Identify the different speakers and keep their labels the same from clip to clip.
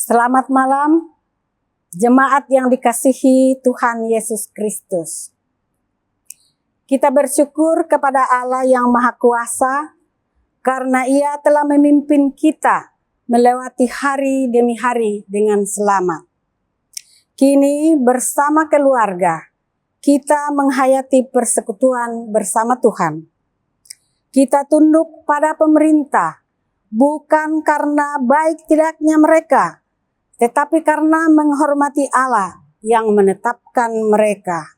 Speaker 1: Selamat malam, jemaat yang dikasihi Tuhan Yesus Kristus. Kita bersyukur kepada Allah yang Maha Kuasa karena Ia telah memimpin kita melewati hari demi hari dengan selamat. Kini bersama keluarga, kita menghayati persekutuan bersama Tuhan. Kita tunduk pada pemerintah, bukan karena baik tidaknya mereka, tetapi karena menghormati Allah yang menetapkan mereka.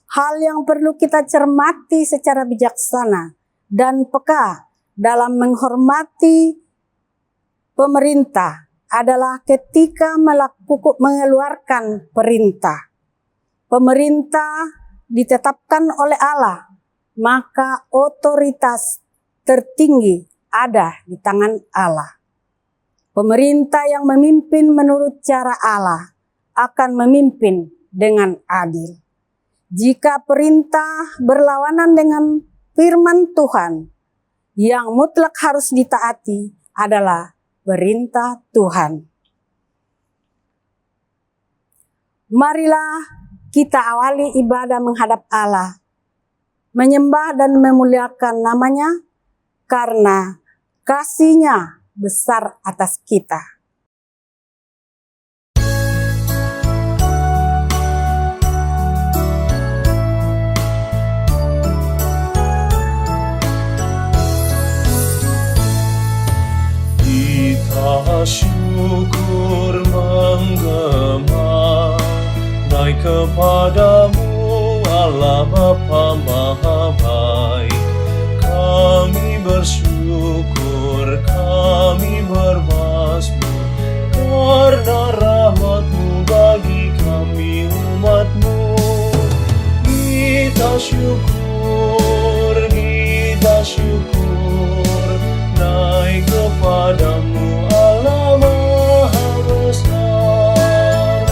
Speaker 1: Hal yang perlu kita cermati secara bijaksana dan peka dalam menghormati pemerintah adalah ketika mengeluarkan perintah. Pemerintah ditetapkan oleh Allah, maka otoritas tertinggi ada di tangan Allah. Pemerintah yang memimpin menurut cara Allah akan memimpin dengan adil. Jika perintah berlawanan dengan firman Tuhan, yang mutlak harus ditaati adalah perintah Tuhan. Marilah kita awali ibadah menghadap Allah, menyembah dan memuliakan namanya, karena kasih-Nya besar atas kita.
Speaker 2: Kita syukur menggema naik kepadamu Allah Bapa Maha Baik. Kami bersyukur, kami bermasmur karena rahmat-Mu bagi kami umat-Mu. Kita syukur naik kepadamu Allah Maha Besar.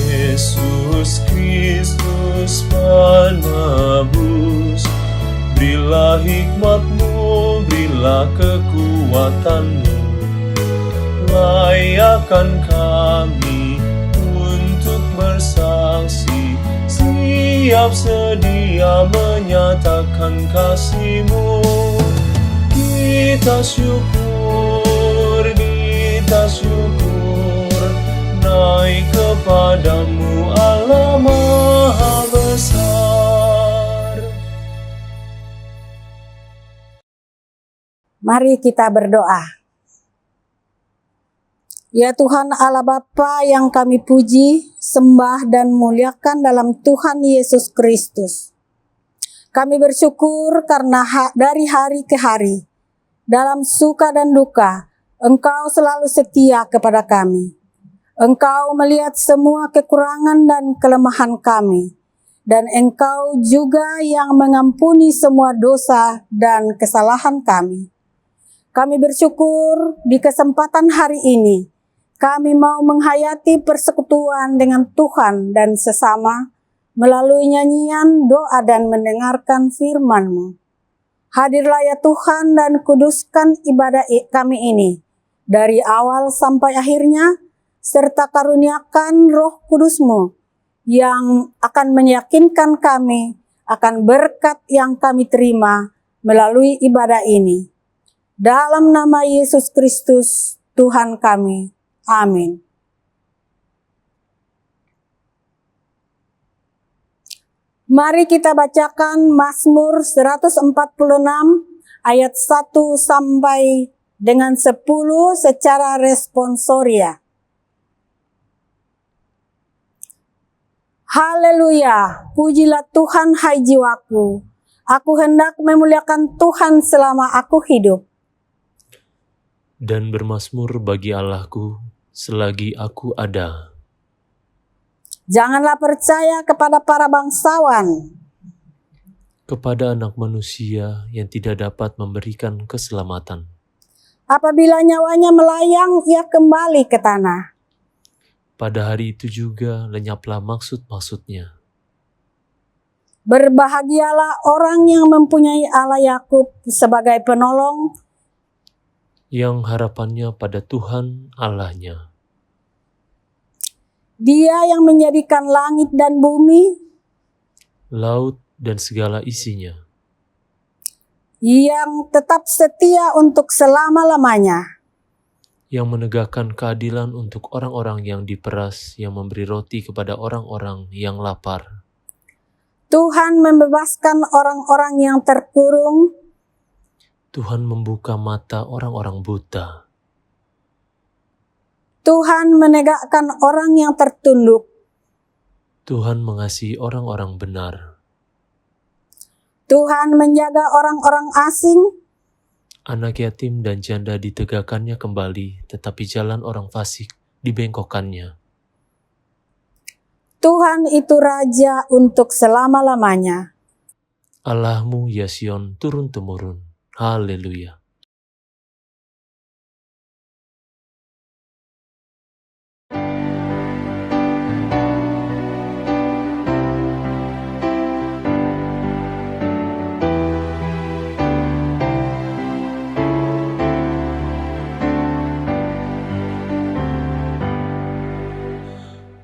Speaker 2: Yesus Kristus penebus, berilah hikmat-Mu, berilah kekuatan-Mu, layakkan kami untuk bersaksi, siap sedia menyatakan kasih-Mu. Kita syukur, naik kepadamu Allah Maha Besar.
Speaker 1: Mari kita berdoa. Ya Tuhan Allah Bapa yang kami puji, sembah dan muliakan dalam Tuhan Yesus Kristus. Kami bersyukur karena dari hari ke hari, dalam suka dan duka, Engkau selalu setia kepada kami. Engkau melihat semua kekurangan dan kelemahan kami, dan Engkau juga yang mengampuni semua dosa dan kesalahan kami. Kami bersyukur di kesempatan hari ini, Kami mau menghayati persekutuan dengan Tuhan dan sesama melalui nyanyian, doa, dan mendengarkan firman-Mu. Hadirlah ya Tuhan dan kuduskan ibadah kami ini dari awal sampai akhirnya, serta karuniakan Roh Kudus-Mu yang akan meyakinkan kami akan berkat yang kami terima melalui ibadah ini. Dalam nama Yesus Kristus, Tuhan kami. Amin. Mari kita bacakan Mazmur 146 ayat 1 sampai dengan 10 secara responsoria. Haleluya, pujilah Tuhan hai jiwaku. Aku hendak memuliakan Tuhan selama aku hidup.
Speaker 2: Dan bermazmur bagi Allahku selagi aku ada.
Speaker 1: Janganlah percaya kepada para bangsawan,
Speaker 2: Kepada anak manusia yang tidak dapat memberikan keselamatan.
Speaker 1: apabila nyawanya melayang, ia kembali ke tanah.
Speaker 2: Pada hari itu juga lenyaplah maksud-maksudnya.
Speaker 1: Berbahagialah orang yang mempunyai Allah Yakub sebagai penolong,
Speaker 2: Yang harapannya pada Tuhan Allahnya.
Speaker 1: Dia yang menjadikan langit dan bumi,
Speaker 2: Laut dan segala isinya.
Speaker 1: yang tetap setia untuk selama-lamanya.
Speaker 2: Yang menegakkan keadilan untuk orang-orang yang diperas, yang memberi roti kepada orang-orang yang lapar.
Speaker 1: Tuhan membebaskan orang-orang yang terkurung,
Speaker 2: Tuhan membuka mata orang-orang buta.
Speaker 1: Tuhan menegakkan orang yang tertunduk.
Speaker 2: Tuhan mengasihi orang-orang benar.
Speaker 1: Tuhan menjaga orang-orang asing,
Speaker 2: Anak yatim dan janda ditegakkannya kembali, tetapi jalan orang fasik dibengkokkannya.
Speaker 1: Tuhan itu Raja untuk selama-lamanya.
Speaker 2: Allahmu ya Sion turun-temurun. Haleluya.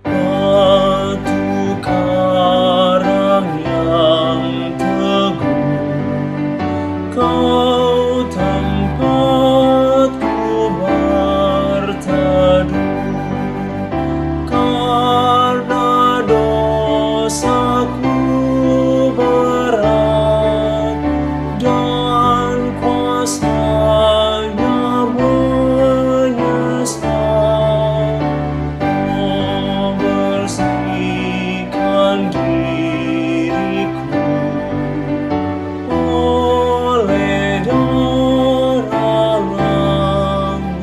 Speaker 2: Batu karang yang teguh, Kau tempatku berteduh, karena dosaku berat dan kuasanya menyesal. Oh, bersihkan diriku oleh darah langit.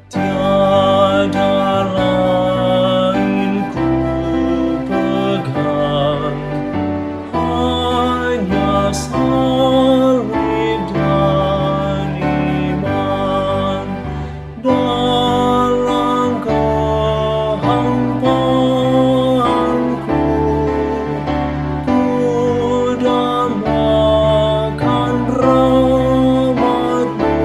Speaker 2: Tiada lain ku pegang, hanya salib dan iman. Dalam kehampaanku, ku dambakan rahmat-Mu.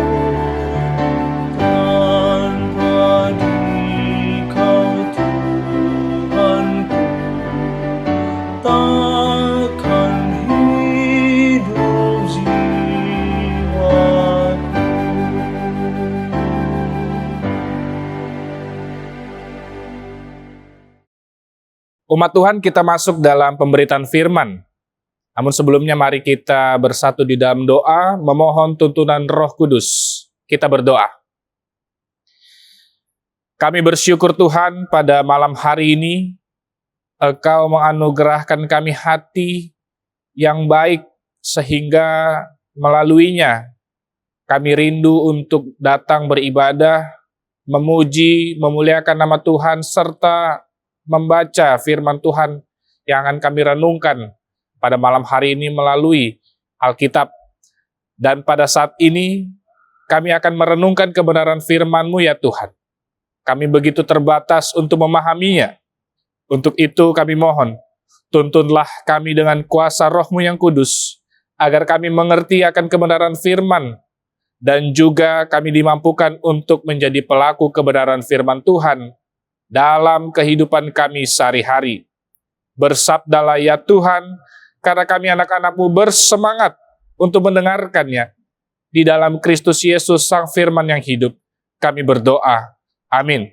Speaker 2: Tanpa Dikau Tuhanku, takkan hidup jiwaku.
Speaker 3: Umat Tuhan, kita masuk dalam pemberitaan firman. Namun sebelumnya mari kita bersatu di dalam doa, memohon tuntunan Roh Kudus. Kita berdoa. Kami bersyukur Tuhan pada malam hari ini, Engkau menganugerahkan kami hati yang baik sehingga melaluinya kami rindu untuk datang beribadah, memuji, memuliakan nama Tuhan, serta membaca firman Tuhan yang akan kami renungkan pada malam hari ini melalui Alkitab. Dan pada saat ini kami akan merenungkan kebenaran firman-Mu ya Tuhan. Kami begitu terbatas untuk memahaminya. Untuk itu kami mohon, tuntunlah kami dengan kuasa Roh-Mu yang kudus, agar kami mengerti akan kebenaran firman, dan juga kami dimampukan untuk menjadi pelaku kebenaran firman Tuhan dalam kehidupan kami sehari-hari. Bersabdalah ya Tuhan, karena kami anak-anak-Mu bersemangat untuk mendengarkannya. Di dalam Kristus Yesus, Sang Firman yang hidup, kami berdoa. Amin.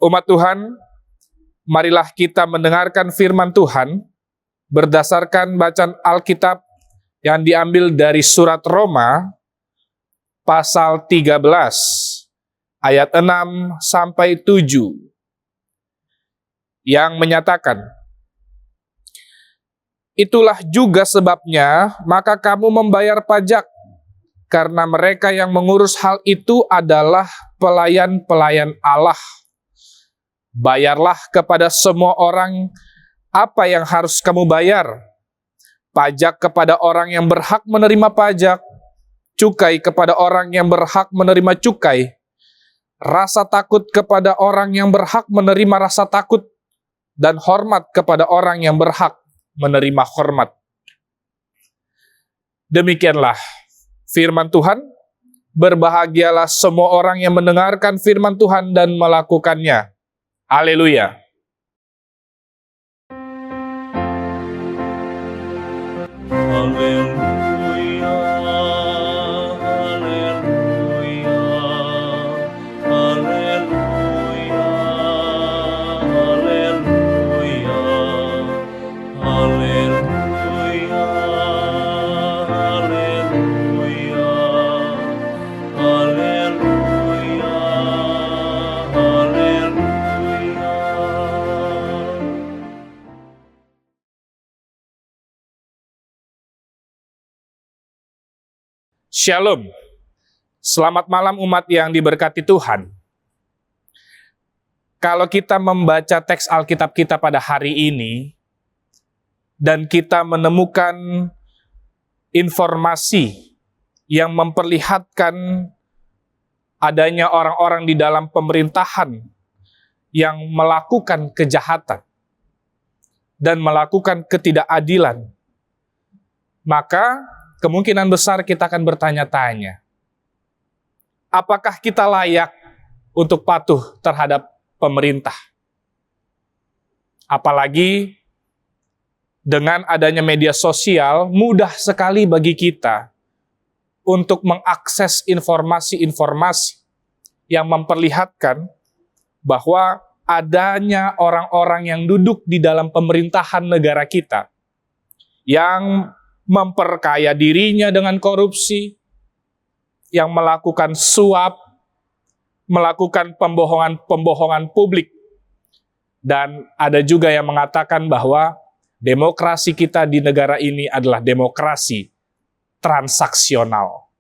Speaker 3: Umat Tuhan, marilah kita mendengarkan firman Tuhan berdasarkan bacaan Alkitab yang diambil dari surat Roma pasal 13 ayat 6 sampai 7 yang menyatakan, itulah juga sebabnya maka kamu membayar pajak, karena mereka yang mengurus hal itu adalah pelayan-pelayan Allah. Bayarlah kepada semua orang apa yang harus kamu bayar. Pajak kepada orang yang berhak menerima pajak, cukai kepada orang yang berhak menerima cukai, rasa takut kepada orang yang berhak menerima rasa takut, dan hormat kepada orang yang berhak menerima hormat. Demikianlah firman Tuhan. Berbahagialah semua orang yang mendengarkan firman Tuhan dan melakukannya. Haleluya.
Speaker 2: Haleluya, haleluya, haleluya, haleluya, haleluya, haleluya, haleluya, haleluya.
Speaker 3: Shalom. Selamat malam umat yang diberkati Tuhan. Kalau kita membaca teks Alkitab kita pada hari ini, dan kita menemukan informasi yang memperlihatkan adanya orang-orang di dalam pemerintahan yang melakukan kejahatan dan melakukan ketidakadilan, maka kemungkinan besar kita akan bertanya-tanya, apakah kita layak untuk patuh terhadap pemerintah? Apalagi dengan adanya media sosial, mudah sekali bagi kita untuk mengakses informasi-informasi yang memperlihatkan bahwa adanya orang-orang yang duduk di dalam pemerintahan negara kita yang memperkaya dirinya dengan korupsi, yang melakukan suap, melakukan pembohongan publik. Dan ada juga yang mengatakan bahwa demokrasi kita di negara ini adalah demokrasi transaksional.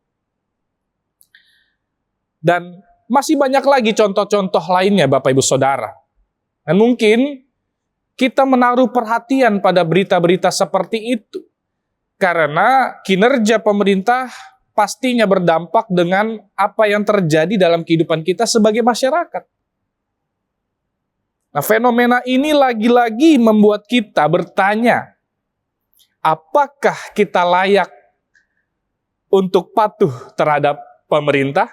Speaker 3: Dan masih banyak lagi contoh-contoh lainnya Bapak Ibu Saudara. Dan mungkin kita menaruh perhatian pada berita-berita seperti itu, karena kinerja pemerintah pastinya berdampak dengan apa yang terjadi dalam kehidupan kita sebagai masyarakat. Nah, fenomena ini lagi-lagi membuat kita bertanya, apakah kita layak untuk patuh terhadap pemerintah?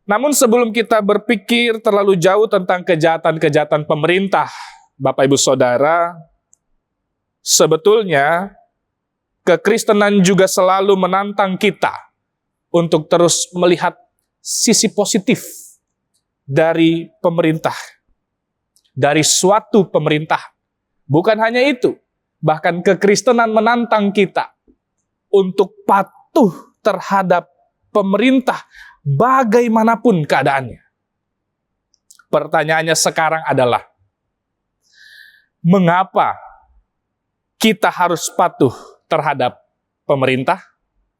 Speaker 3: Namun sebelum kita berpikir terlalu jauh tentang kejahatan-kejahatan pemerintah, Bapak Ibu Saudara, sebetulnya kekristenan juga selalu menantang kita untuk terus melihat sisi positif dari pemerintah, dari suatu pemerintah. Bukan hanya itu, bahkan kekristenan menantang kita untuk patuh terhadap pemerintah bagaimanapun keadaannya. Pertanyaannya sekarang adalah, mengapa kita harus patuh terhadap pemerintah?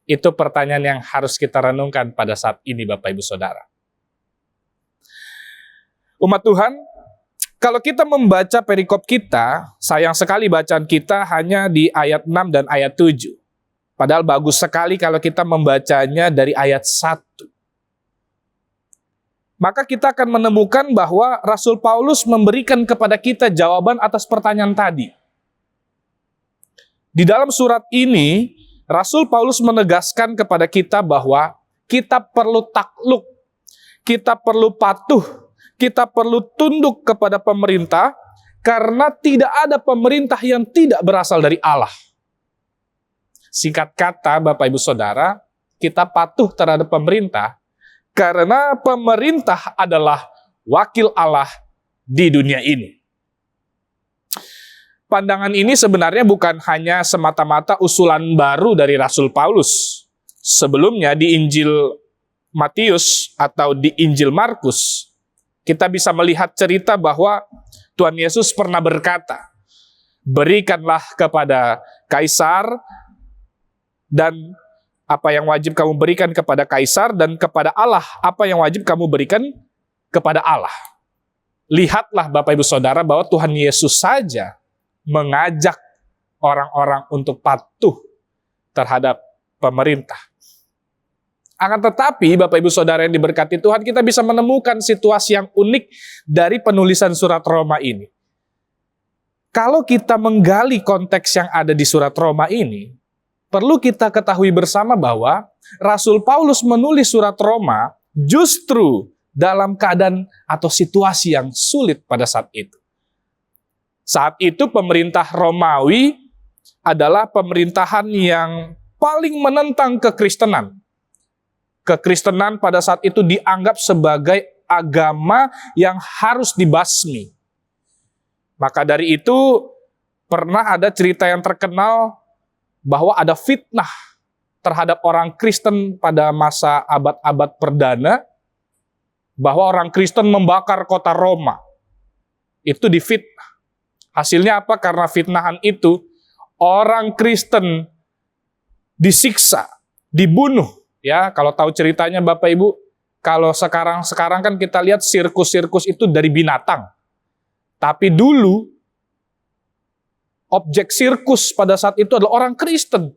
Speaker 3: Itu pertanyaan yang harus kita renungkan pada saat ini Bapak Ibu Saudara. Umat Tuhan, Kalau kita membaca perikop kita, sayang sekali bacaan kita hanya di ayat 6 dan ayat 7. Padahal bagus sekali kalau kita membacanya dari ayat 1. Maka kita akan menemukan bahwa Rasul Paulus memberikan kepada kita jawaban atas pertanyaan tadi. Di dalam surat ini, Rasul Paulus menegaskan kepada kita bahwa kita perlu takluk, kita perlu patuh, kita perlu tunduk kepada pemerintah, karena tidak ada pemerintah yang tidak berasal dari Allah. Singkat kata, Bapak Ibu Saudara, kita patuh terhadap pemerintah, karena pemerintah adalah wakil Allah di dunia ini. Pandangan ini sebenarnya bukan hanya semata-mata usulan baru dari Rasul Paulus. Sebelumnya di Injil Matius atau di Injil Markus, kita bisa melihat cerita bahwa Tuhan Yesus pernah berkata, "Berikanlah kepada Kaisar dan apa yang wajib kamu berikan kepada Kaisar, dan kepada Allah apa yang wajib kamu berikan kepada Allah." Lihatlah Bapak Ibu Saudara bahwa Tuhan Yesus saja mengajak orang-orang untuk patuh terhadap pemerintah. Akan tetapi Bapak Ibu Saudara yang diberkati Tuhan, kita bisa menemukan situasi yang unik dari penulisan surat Roma ini. Kalau kita menggali konteks yang ada di surat Roma ini, perlu kita ketahui bersama bahwa Rasul Paulus menulis surat Roma justru dalam keadaan atau situasi yang sulit pada saat itu. Saat itu pemerintah Romawi adalah pemerintahan yang paling menentang kekristenan. Kekristenan pada saat itu dianggap sebagai agama yang harus dibasmi. Maka dari itu pernah ada cerita yang terkenal bahwa ada fitnah terhadap orang Kristen pada masa abad-abad perdana, bahwa orang Kristen membakar kota Roma. Itu difitnah. Hasilnya apa? Karena fitnahan itu, orang Kristen disiksa, dibunuh. Ya, kalau tahu ceritanya Bapak Ibu, kalau sekarang kan kita lihat sirkus-sirkus itu dari binatang. Tapi dulu objek sirkus pada saat itu adalah orang Kristen.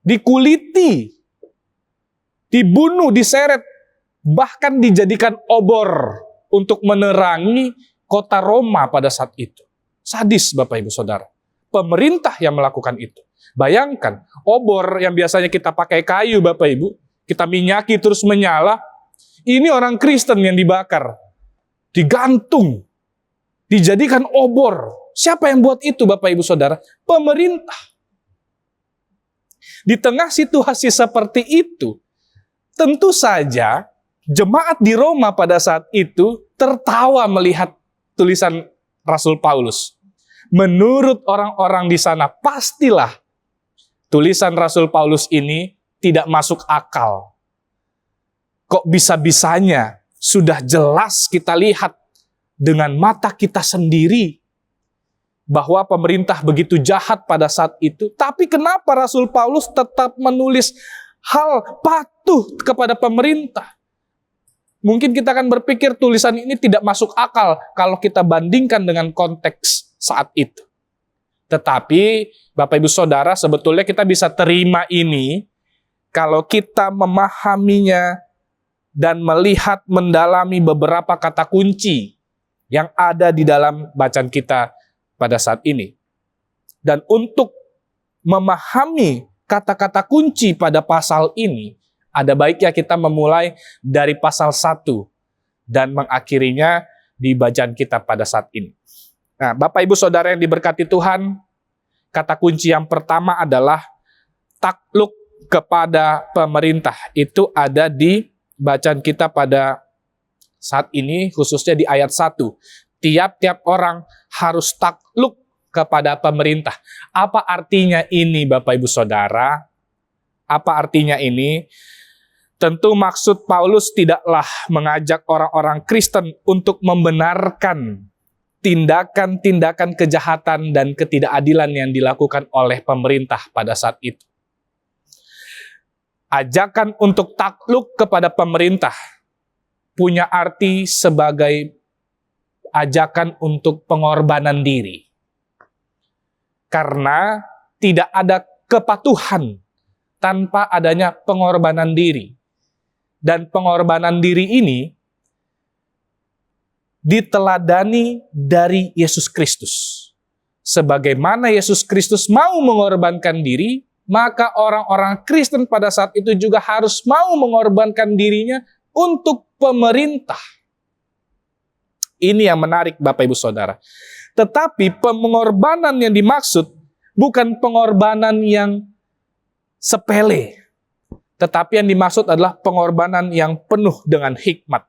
Speaker 3: Dikuliti, dibunuh, diseret, bahkan dijadikan obor untuk menerangi kota Roma pada saat itu. Sadis Bapak Ibu Saudara. Pemerintah yang melakukan itu. Bayangkan, obor yang biasanya kita pakai kayu Bapak Ibu, kita minyaki terus menyala, ini orang Kristen yang dibakar, digantung, dijadikan obor. Siapa yang buat itu Bapak Ibu Saudara? Pemerintah. Di tengah situasi seperti itu, tentu saja jemaat di Roma pada saat itu tertawa melihat tulisan Rasul Paulus. Menurut orang-orang di sana, pastilah tulisan Rasul Paulus ini tidak masuk akal. Kok bisa-bisanya sudah jelas kita lihat dengan mata kita sendiri bahwa pemerintah begitu jahat pada saat itu. Tapi kenapa Rasul Paulus tetap menulis hal patuh kepada pemerintah? Mungkin kita akan berpikir tulisan ini tidak masuk akal kalau kita bandingkan dengan konteks saat itu. Tetapi Bapak Ibu Saudara, sebetulnya kita bisa terima ini kalau kita memahaminya dan melihat mendalami beberapa kata kunci yang ada di dalam bacaan kita pada saat ini. Dan untuk memahami kata-kata kunci pada pasal ini, ada baiknya kita memulai dari pasal 1 dan mengakhirinya di bacaan kita pada saat ini. Nah, Bapak Ibu Saudara yang diberkati Tuhan, kata kunci yang pertama adalah takluk kepada pemerintah. Itu ada di bacaan kita pada saat ini, khususnya di ayat 1. Tiap-tiap orang harus takluk kepada pemerintah. Apa artinya ini Bapak Ibu Saudara? Apa artinya ini? Tentu maksud Paulus tidaklah mengajak orang-orang Kristen untuk membenarkan tindakan-tindakan kejahatan dan ketidakadilan yang dilakukan oleh pemerintah pada saat itu. Ajakan untuk takluk kepada pemerintah punya arti sebagai ajakan untuk pengorbanan diri. Karena tidak ada kepatuhan tanpa adanya pengorbanan diri. Dan pengorbanan diri ini diteladani dari Yesus Kristus. Sebagaimana Yesus Kristus mau mengorbankan diri, maka orang-orang Kristen pada saat itu juga harus mau mengorbankan dirinya untuk pemerintah. Ini yang menarik Bapak Ibu Saudara. Tetapi pengorbanan yang dimaksud bukan pengorbanan yang sepele. Tetapi yang dimaksud adalah pengorbanan yang penuh dengan hikmat.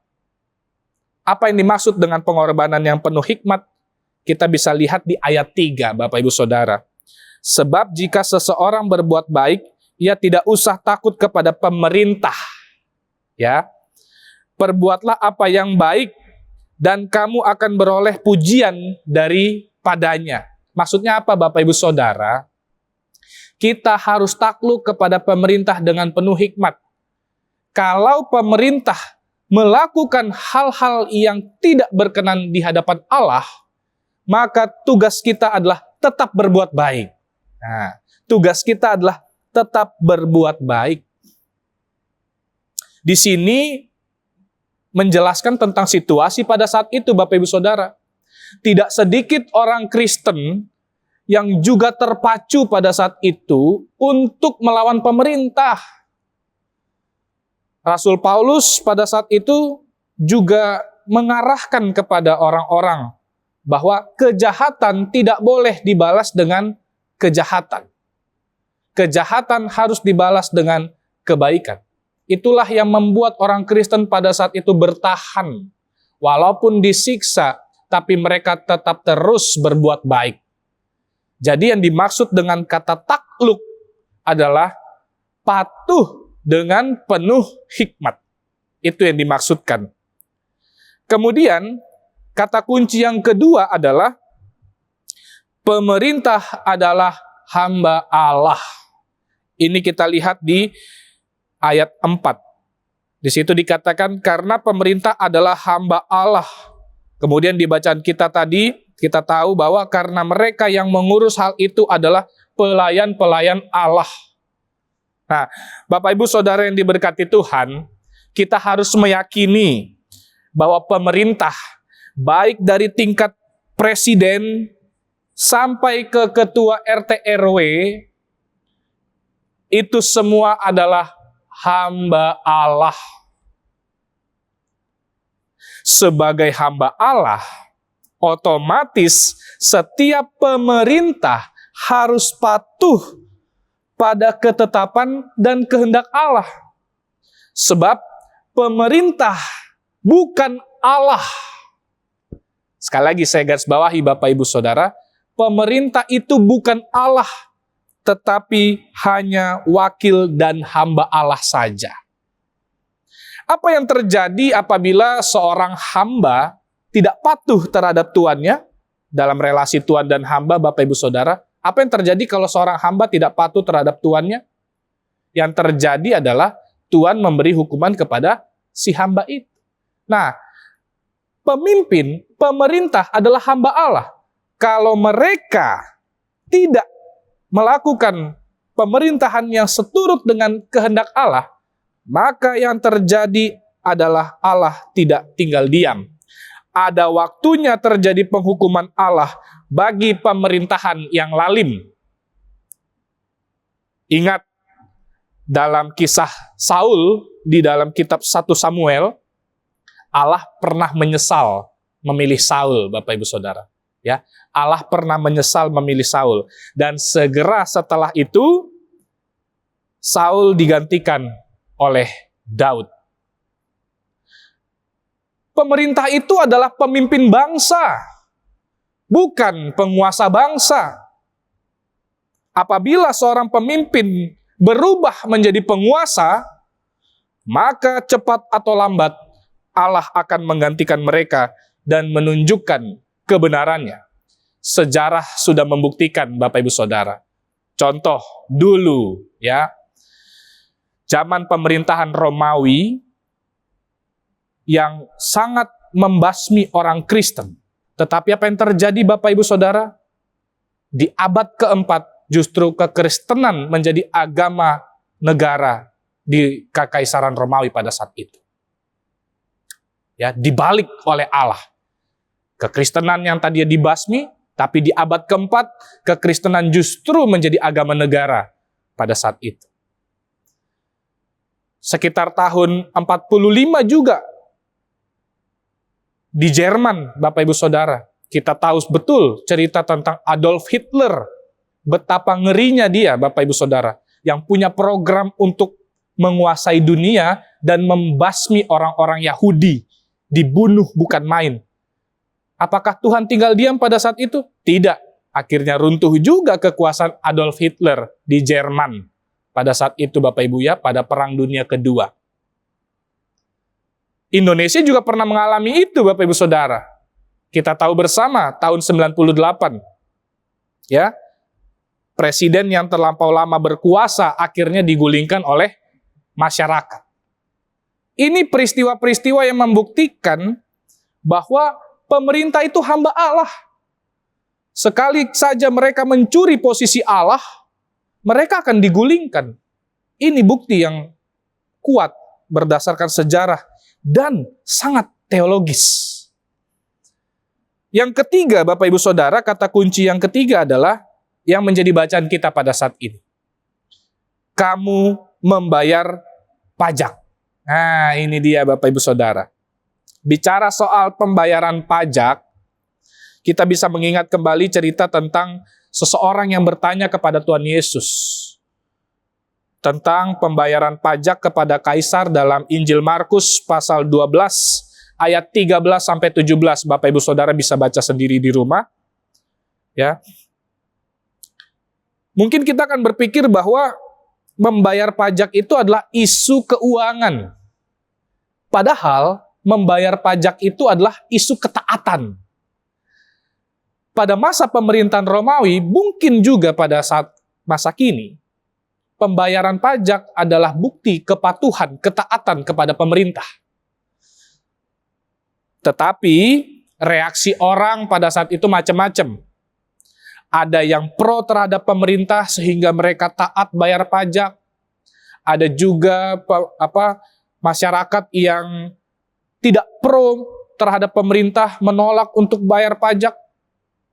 Speaker 3: Apa yang dimaksud dengan pengorbanan yang penuh hikmat? Kita bisa lihat di ayat 3, Bapak Ibu Saudara. Sebab jika seseorang berbuat baik, ia tidak usah takut kepada pemerintah. Ya, perbuatlah apa yang baik, dan kamu akan beroleh pujian daripadanya. Maksudnya apa Bapak Ibu Saudara? Kita harus takluk kepada pemerintah dengan penuh hikmat. Kalau pemerintah melakukan hal-hal yang tidak berkenan di hadapan Allah, maka tugas kita adalah tetap berbuat baik. Nah, tugas kita adalah tetap berbuat baik. Di sini menjelaskan tentang situasi pada saat itu, Bapak Ibu Saudara. Tidak sedikit orang Kristen yang juga terpacu pada saat itu untuk melawan pemerintah. Rasul Paulus pada saat itu juga mengarahkan kepada orang-orang bahwa kejahatan tidak boleh dibalas dengan kejahatan. Kejahatan harus dibalas dengan kebaikan. Itulah yang membuat orang Kristen pada saat itu bertahan. Walaupun disiksa, tapi mereka tetap terus berbuat baik. Jadi yang dimaksud dengan kata takluk adalah patuh dengan penuh hikmat. Itu yang dimaksudkan. Kemudian, kata kunci yang kedua adalah pemerintah adalah hamba Allah. Ini kita lihat di ayat 4. Di situ dikatakan karena pemerintah adalah hamba Allah. Kemudian di bacaan kita tadi, kita tahu bahwa karena mereka yang mengurus hal itu adalah pelayan-pelayan Allah. Nah, Bapak Ibu Saudara yang diberkati Tuhan, kita harus meyakini bahwa pemerintah, baik dari tingkat presiden sampai ke ketua RT RW, itu semua adalah hamba Allah. Sebagai hamba Allah, otomatis setiap pemerintah harus patuh pada ketetapan dan kehendak Allah. Sebab pemerintah bukan Allah. Sekali lagi saya garis bawahi Bapak Ibu Saudara, pemerintah itu bukan Allah, tetapi hanya wakil dan hamba Allah saja. Apa yang terjadi apabila seorang hamba tidak patuh terhadap tuannya dalam relasi tuan dan hamba, Bapak Ibu Saudara? Apa yang terjadi kalau seorang hamba tidak patuh terhadap tuannya? Yang terjadi adalah Tuhan memberi hukuman kepada si hamba itu. Nah, pemimpin, pemerintah adalah hamba Allah. Kalau mereka tidak melakukan pemerintahan yang seturut dengan kehendak Allah, maka yang terjadi adalah Allah tidak tinggal diam. Ada waktunya terjadi penghukuman Allah bagi pemerintahan yang lalim. Ingat, dalam kisah Saul, di dalam kitab 1 Samuel, Allah pernah menyesal memilih Saul, Bapak Ibu Saudara. Ya, Allah pernah menyesal memilih Saul. Dan segera setelah itu, Saul digantikan oleh Daud. Pemerintah itu adalah pemimpin bangsa, bukan penguasa bangsa. Apabila seorang pemimpin berubah menjadi penguasa, maka cepat atau lambat Allah akan menggantikan mereka dan menunjukkan kebenarannya. Sejarah sudah membuktikan, Bapak Ibu Saudara. Contoh dulu, ya, zaman pemerintahan Romawi yang sangat membasmi orang Kristen. Tetapi apa yang terjadi Bapak Ibu Saudara? Di abad keempat justru kekristenan menjadi agama negara di Kekaisaran Romawi pada saat itu. Ya, dibalik oleh Allah. Kekristenan yang tadinya dibasmi, tapi di abad keempat kekristenan justru menjadi agama negara pada saat itu. Sekitar tahun 45 juga di Jerman, Bapak Ibu Saudara, kita tahu betul cerita tentang Adolf Hitler. Betapa ngerinya dia, Bapak Ibu Saudara, yang punya program untuk menguasai dunia dan membasmi orang-orang Yahudi. Dibunuh bukan main. Apakah Tuhan tinggal diam pada saat itu? Tidak. Akhirnya runtuh juga kekuasaan Adolf Hitler di Jerman. Pada saat itu Bapak Ibu ya, pada Perang Dunia Kedua. Indonesia juga pernah mengalami itu Bapak Ibu Saudara. Kita tahu bersama tahun 98. Ya. Presiden yang terlampau lama berkuasa akhirnya digulingkan oleh masyarakat. Ini peristiwa-peristiwa yang membuktikan bahwa pemerintah itu hamba Allah. Sekali saja mereka mencuri posisi Allah, mereka akan digulingkan. Ini bukti yang kuat berdasarkan sejarah dan sangat teologis. Yang ketiga, Bapak Ibu Saudara, kata kunci yang ketiga adalah yang menjadi bacaan kita pada saat ini. Kamu membayar pajak. Nah, ini dia Bapak Ibu Saudara. Bicara soal pembayaran pajak, kita bisa mengingat kembali cerita tentang seseorang yang bertanya kepada Tuhan Yesus tentang pembayaran pajak kepada kaisar dalam Injil Markus pasal 12 ayat 13 sampai 17. Bapak Ibu Saudara bisa baca sendiri di rumah. Ya. Mungkin kita akan berpikir bahwa membayar pajak itu adalah isu keuangan. Padahal membayar pajak itu adalah isu ketaatan. Pada masa pemerintahan Romawi, mungkin juga pada saat masa kini, pembayaran pajak adalah bukti kepatuhan, ketaatan kepada pemerintah. Tetapi reaksi orang pada saat itu macam-macam. Ada yang pro terhadap pemerintah sehingga mereka taat bayar pajak. Ada juga masyarakat yang tidak pro terhadap pemerintah, menolak untuk bayar pajak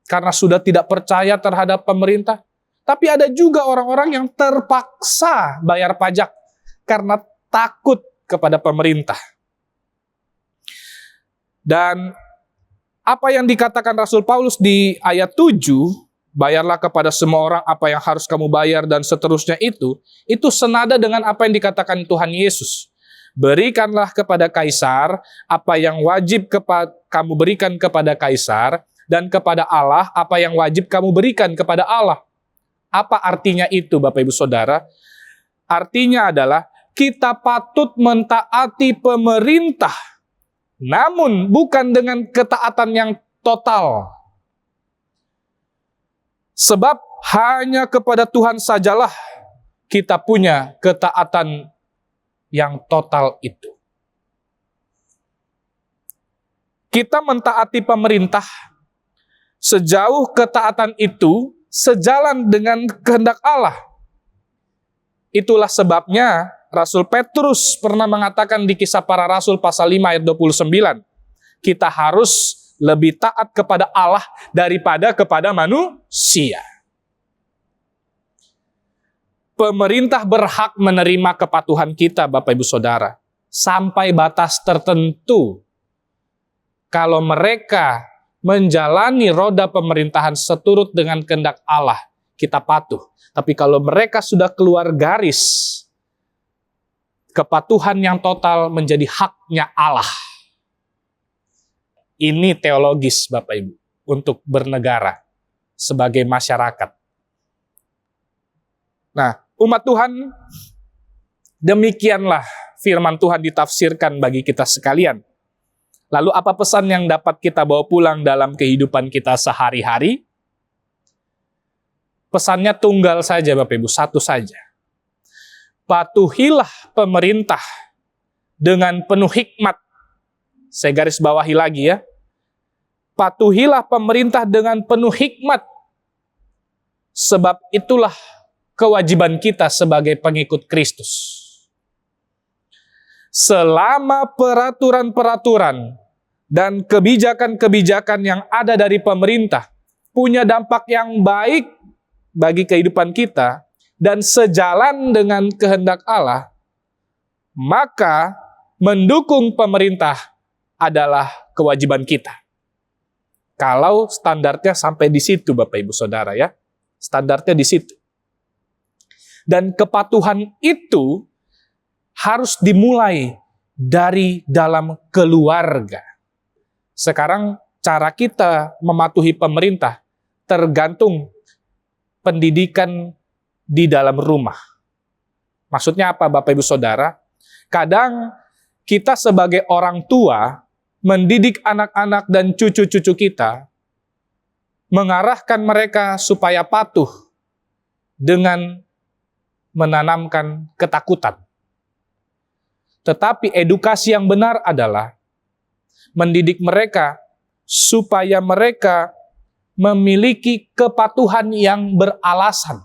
Speaker 3: karena sudah tidak percaya terhadap pemerintah. Tapi ada juga orang-orang yang terpaksa bayar pajak karena takut kepada pemerintah. Dan apa yang dikatakan Rasul Paulus di ayat 7, bayarlah kepada semua orang apa yang harus kamu bayar dan seterusnya itu senada dengan apa yang dikatakan Tuhan Yesus. Berikanlah kepada kaisar apa yang wajib kamu berikan kepada kaisar, dan kepada Allah apa yang wajib kamu berikan kepada Allah. Apa artinya itu Bapak Ibu Saudara? Artinya adalah kita patut mentaati pemerintah, namun bukan dengan ketaatan yang total. Sebab hanya kepada Tuhan sajalah kita punya ketaatan yang total itu. Kita mentaati pemerintah sejauh ketaatan itu sejalan dengan kehendak Allah. Itulah sebabnya Rasul Petrus pernah mengatakan di Kisah Para Rasul pasal 5 ayat 29, kita harus lebih taat kepada Allah daripada kepada manusia. Pemerintah berhak menerima kepatuhan kita, Bapak Ibu Saudara, sampai batas tertentu. Kalau mereka menjalani roda pemerintahan seturut dengan kehendak Allah, kita patuh. Tapi kalau mereka sudah keluar garis, kepatuhan yang total menjadi haknya Allah. Ini teologis Bapak Ibu, untuk bernegara sebagai masyarakat. Nah, umat Tuhan, demikianlah firman Tuhan ditafsirkan bagi kita sekalian. Lalu apa pesan yang dapat kita bawa pulang dalam kehidupan kita sehari-hari? Pesannya tunggal saja Bapak Ibu, satu saja. Patuhilah pemerintah dengan penuh hikmat. Saya garis bawahi lagi ya. patuhilah pemerintah dengan penuh hikmat, sebab itulah kewajiban kita sebagai pengikut Kristus. Selama peraturan-peraturan dan kebijakan-kebijakan yang ada dari pemerintah punya dampak yang baik bagi kehidupan kita dan sejalan dengan kehendak Allah, maka mendukung pemerintah adalah kewajiban kita. Kalau standarnya sampai di situ, Bapak Ibu Saudara ya. Standarnya di situ. Dan kepatuhan itu harus dimulai dari dalam keluarga. Sekarang cara kita mematuhi pemerintah tergantung pendidikan di dalam rumah. Maksudnya apa, Bapak Ibu Saudara? Kadang kita sebagai orang tua mendidik anak-anak dan cucu-cucu kita, mengarahkan mereka supaya patuh dengan menanamkan ketakutan. Tetapi edukasi yang benar adalah mendidik mereka supaya mereka memiliki kepatuhan yang beralasan,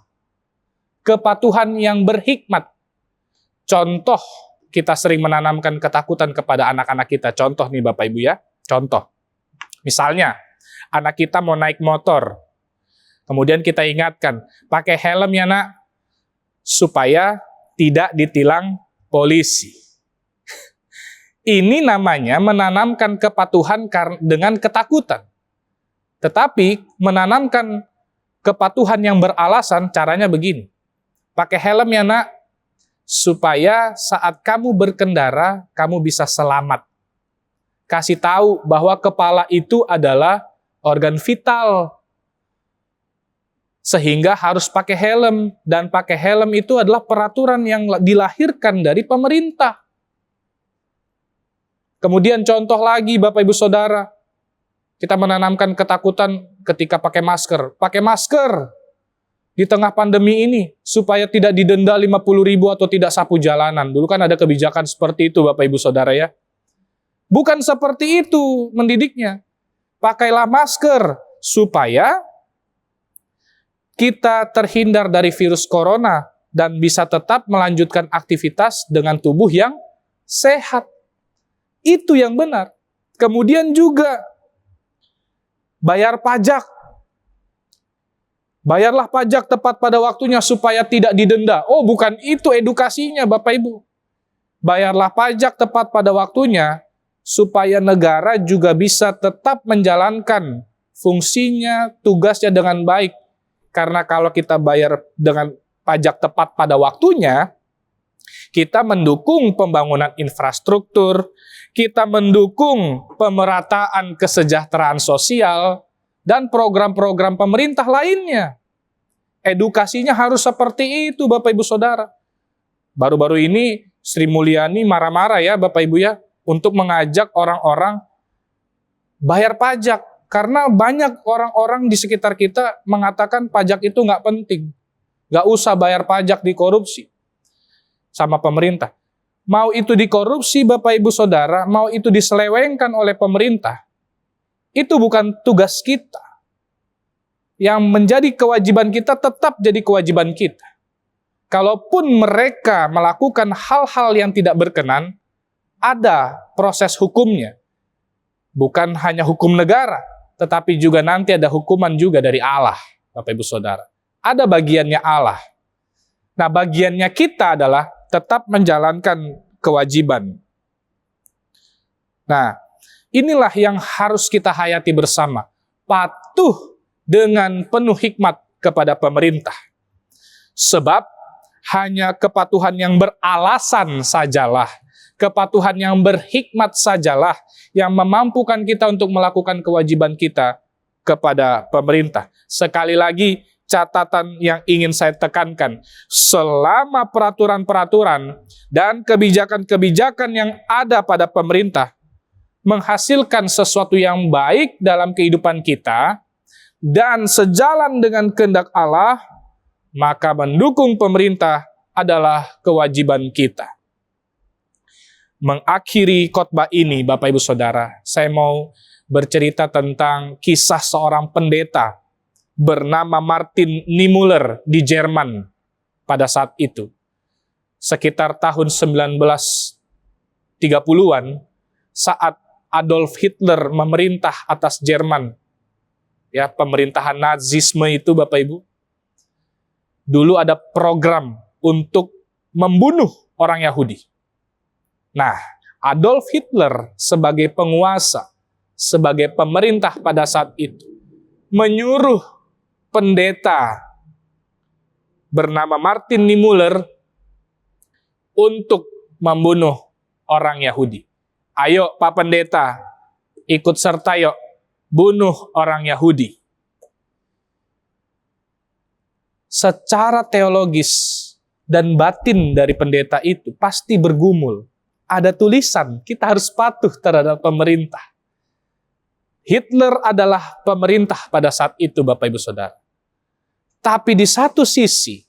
Speaker 3: kepatuhan yang berhikmat. Contoh, kita sering menanamkan ketakutan kepada anak-anak kita. Contoh nih Bapak Ibu ya, contoh. Misalnya, anak kita mau naik motor, kemudian kita ingatkan, pakai helm ya nak, supaya tidak ditilang polisi. Ini namanya menanamkan kepatuhan dengan ketakutan. Tetapi menanamkan kepatuhan yang beralasan, caranya begini. Pakai helm ya nak, supaya saat kamu berkendara, kamu bisa selamat. Kasih tahu bahwa kepala itu adalah organ vital. Sehingga harus pakai helm. Dan pakai helm itu adalah peraturan yang dilahirkan dari pemerintah. Kemudian contoh lagi Bapak Ibu Saudara. Kita menanamkan ketakutan ketika pakai masker. Pakai masker di tengah pandemi ini, supaya tidak didenda 50.000 atau tidak sapu jalanan. Dulu kan ada kebijakan seperti itu Bapak Ibu Saudara ya. Bukan seperti itu mendidiknya. Pakailah masker supaya kita terhindar dari virus corona dan bisa tetap melanjutkan aktivitas dengan tubuh yang sehat. Itu yang benar. Kemudian juga bayar pajak. Bayarlah pajak tepat pada waktunya supaya tidak didenda. Oh, bukan itu edukasinya Bapak Ibu. Bayarlah pajak tepat pada waktunya supaya negara juga bisa tetap menjalankan fungsinya, tugasnya dengan baik. Karena kalau kita bayar dengan pajak tepat pada waktunya, kita mendukung pembangunan infrastruktur, kita mendukung pemerataan kesejahteraan sosial, dan program-program pemerintah lainnya. Edukasinya harus seperti itu Bapak Ibu Saudara. Baru-baru ini Sri Mulyani marah-marah ya Bapak Ibu ya, untuk mengajak orang-orang bayar pajak. Karena banyak orang-orang di sekitar kita mengatakan pajak itu nggak penting. Nggak usah bayar pajak, dikorupsi sama pemerintah. Mau itu dikorupsi Bapak Ibu Saudara, mau itu diselewengkan oleh pemerintah, itu bukan tugas kita. Yang menjadi kewajiban kita tetap jadi kewajiban kita. Kalaupun mereka melakukan hal-hal yang tidak berkenan, ada proses hukumnya. Bukan hanya hukum negara, tetapi juga nanti ada hukuman juga dari Allah, Bapak Ibu Saudara. Ada bagiannya Allah. Nah, bagiannya kita adalah tetap menjalankan kewajiban. Nah, inilah yang harus kita hayati bersama. Patuh dengan penuh hikmat kepada pemerintah. Sebab hanya kepatuhan yang beralasan sajalah, kepatuhan yang berhikmat sajalah yang memampukan kita untuk melakukan kewajiban kita kepada pemerintah. Sekali lagi, catatan yang ingin saya tekankan, selama peraturan-peraturan dan kebijakan-kebijakan yang ada pada pemerintah menghasilkan sesuatu yang baik dalam kehidupan kita dan sejalan dengan kehendak Allah, maka mendukung pemerintah adalah kewajiban kita. Mengakhiri khotbah ini, Bapak Ibu Saudara, saya mau bercerita tentang kisah seorang pendeta bernama Martin Niemöller di Jerman pada saat itu. Sekitar tahun 1930-an, saat Adolf Hitler memerintah atas Jerman, ya, pemerintahan Nazisme itu Bapak Ibu, dulu ada program untuk membunuh orang Yahudi. Nah, Adolf Hitler sebagai penguasa, sebagai pemerintah pada saat itu, menyuruh pendeta bernama Martin Niemöller untuk membunuh orang Yahudi. Ayo Pak Pendeta, ikut serta yuk, bunuh orang Yahudi. Secara teologis dan batin dari pendeta itu pasti bergumul. Ada tulisan, kita harus patuh terhadap pemerintah. Hitler adalah pemerintah pada saat itu, Bapak Ibu Saudara. Tapi di satu sisi,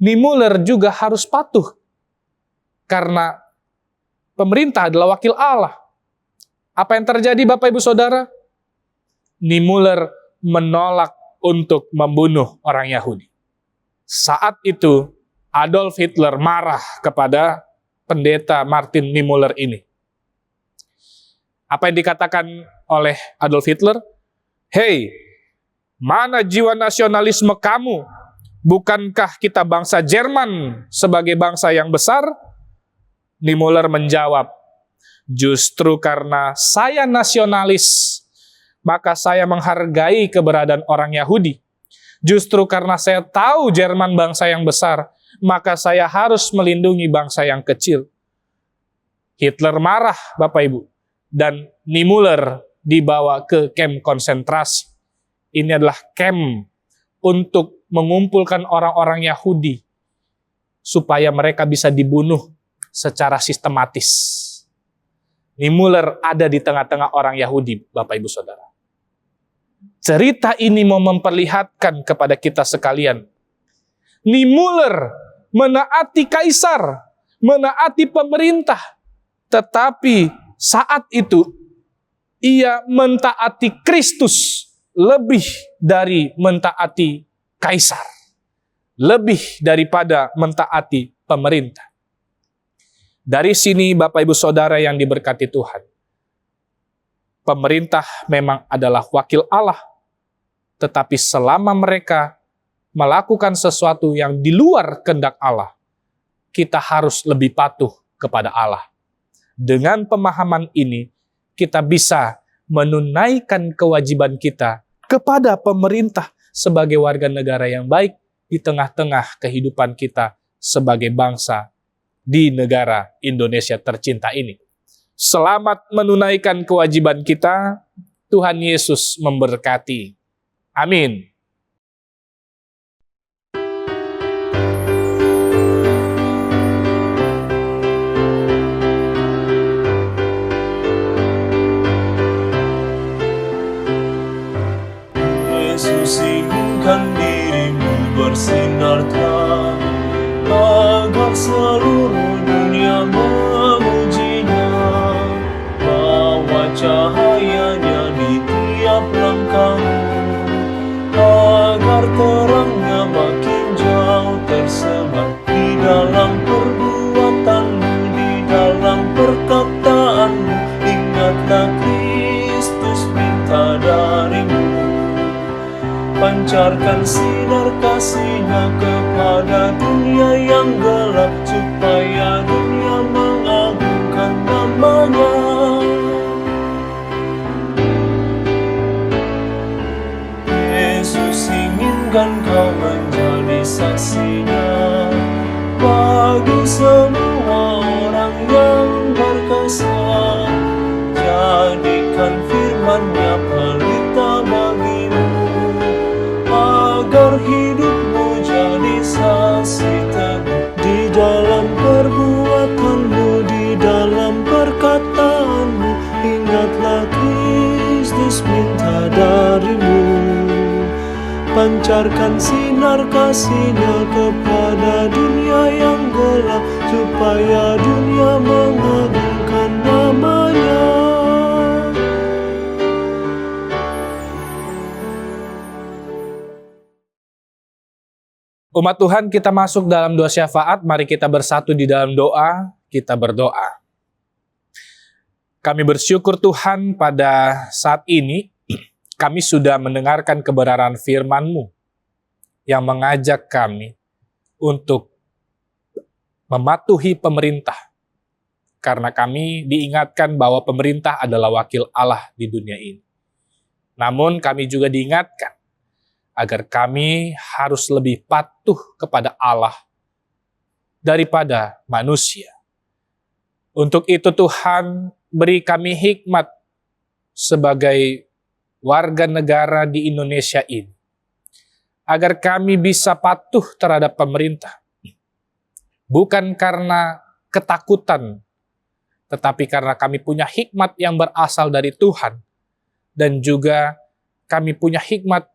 Speaker 3: Niemöller juga harus patuh. Karena pemerintah adalah wakil Allah. Apa yang terjadi Bapak Ibu Saudara? Niemöller menolak untuk membunuh orang Yahudi. Saat itu, Adolf Hitler marah kepada pendeta Martin Niemöller ini. Apa yang dikatakan oleh Adolf Hitler? Hei, mana jiwa nasionalisme kamu? Bukankah kita bangsa Jerman sebagai bangsa yang besar? Niemöller menjawab, justru karena saya nasionalis, maka saya menghargai keberadaan orang Yahudi. Justru karena saya tahu Jerman bangsa yang besar, maka saya harus melindungi bangsa yang kecil. Hitler marah, Bapak Ibu, dan Niemöller dibawa ke kamp konsentrasi. Ini adalah kamp untuk mengumpulkan orang-orang Yahudi supaya mereka bisa dibunuh secara sistematis. Niemöller ada di tengah-tengah orang Yahudi, Bapak Ibu Saudara. Cerita ini mau memperlihatkan kepada kita sekalian, Niemöller menaati kaisar, menaati pemerintah, tetapi saat itu ia mentaati Kristus lebih dari mentaati kaisar, lebih daripada mentaati pemerintah. Dari sini Bapak Ibu Saudara yang diberkati Tuhan, pemerintah memang adalah wakil Allah, tetapi selama mereka melakukan sesuatu yang di luar kehendak Allah, kita harus lebih patuh kepada Allah. Dengan pemahaman ini, kita bisa menunaikan kewajiban kita kepada pemerintah sebagai warga negara yang baik di tengah-tengah kehidupan kita sebagai bangsa di negara Indonesia tercinta ini. Selamat menunaikan kewajiban kita. Tuhan Yesus memberkati. Amin.
Speaker 4: Yesus inginkan dirimu bersinar terang, agar seluruh dunia memujinya. Bawa cahayanya di tiap langkahmu, agar terangnya makin jauh tersebar di dalam perbuatanmu, di dalam perkataanmu. Ingatlah Kristus minta darimu, pancarkan sinar kasih-Nya kepada dunia yang gelap, supaya dunia mengagungkan nama-Nya. Yesus inginkan kau menjadi saksi-Nya bagi semua orang yang berkesan. Jadikan firman-Nya pelita bagimu, agar hidupmu jadi saksi teguh di dalam perbuatanmu, di dalam perkataanmu. Ingatlah Kristus minta darimu, pancarkan sinar kasih-Nya kepada dunia yang gelap, supaya dunia mengagungkan nama-Nya.
Speaker 3: Umat Tuhan, kita masuk dalam doa syafaat. Mari kita bersatu di dalam doa. Kita berdoa. Kami bersyukur Tuhan pada saat ini kami sudah mendengarkan kebenaran firman-Mu yang mengajak kami untuk mematuhi pemerintah. Karena kami diingatkan bahwa pemerintah adalah wakil Allah di dunia ini. Namun kami juga diingatkan agar kami harus lebih patuh kepada Allah daripada manusia. Untuk itu Tuhan, beri kami hikmat sebagai warga negara di Indonesia ini, agar kami bisa patuh terhadap pemerintah. Bukan karena ketakutan, tetapi karena kami punya hikmat yang berasal dari Tuhan, dan juga kami punya hikmat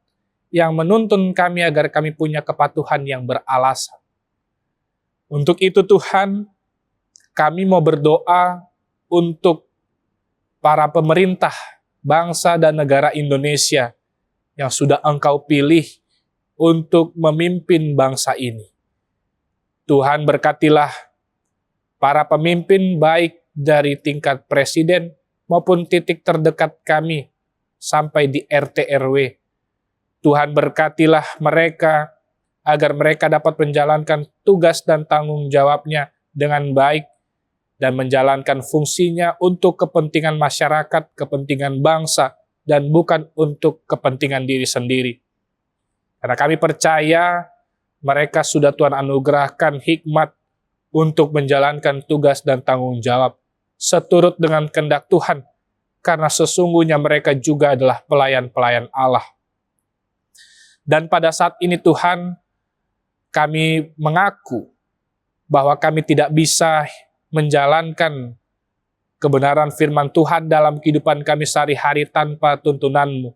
Speaker 3: yang menuntun kami agar kami punya kepatuhan yang beralasan. Untuk itu Tuhan, kami mau berdoa untuk para pemerintah, bangsa dan negara Indonesia yang sudah Engkau pilih untuk memimpin bangsa ini. Tuhan berkatilah para pemimpin baik dari tingkat presiden maupun titik terdekat kami sampai di RT RW. Tuhan berkatilah mereka agar mereka dapat menjalankan tugas dan tanggung jawabnya dengan baik dan menjalankan fungsinya untuk kepentingan masyarakat, kepentingan bangsa, dan bukan untuk kepentingan diri sendiri. Karena kami percaya mereka sudah Tuhan anugerahkan hikmat untuk menjalankan tugas dan tanggung jawab seturut dengan kehendak Tuhan, karena sesungguhnya mereka juga adalah pelayan-pelayan Allah. Dan pada saat ini Tuhan, kami mengaku bahwa kami tidak bisa menjalankan kebenaran firman Tuhan dalam kehidupan kami sehari-hari tanpa tuntunan-Mu.